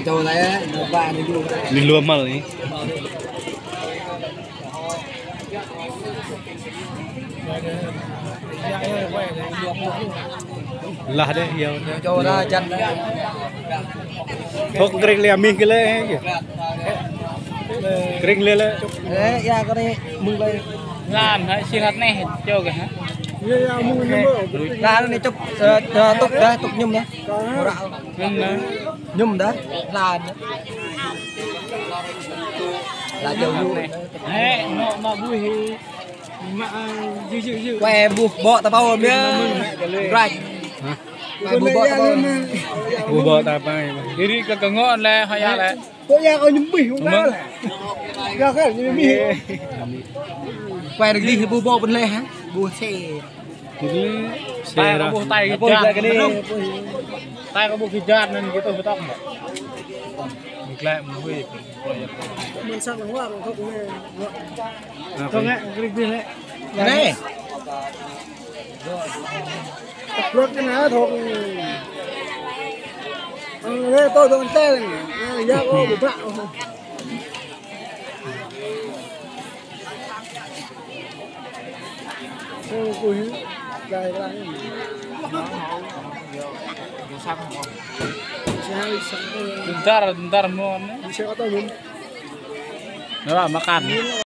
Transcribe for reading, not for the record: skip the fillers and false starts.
Cho đấy, ba đi luôn. Đi luôn mà đấy. Lah deh ya. Cho ra chân. Kok kering liam mi kele kìa. Kering le le. Đấy, ya cái này mừng đây. Làm hả? Xuyên hết này cho kìa hả? Ra này chụp tục đó, tục nhum đó. Nhum đó, là dầu nhu này. Đấy, nó vui mà dư. Que buộc bọ tao bao miếng. Right. Buộc bọ tao bao. Buộc bọ tao bao. Jadi kagak ngon lah haya lah. Kok ya kau nyembih udah lah. Ya kan nyembih. Que được đi thì buộc bọ bên lề hả? Buộc xe. Tay có buộc tay cái cái đi. Tay có buộc cái giat nên kita betok enggak. Diklaim vui. Mình sang bằng hoa không nghe. Không nghe, klik đi lại. Này. Luật cái nào thuộc. Đây tôi còn tên. Ra có bị bạo. Ôi, đây cái này. Bentar mau. Bisa kata mun. Nah, makan.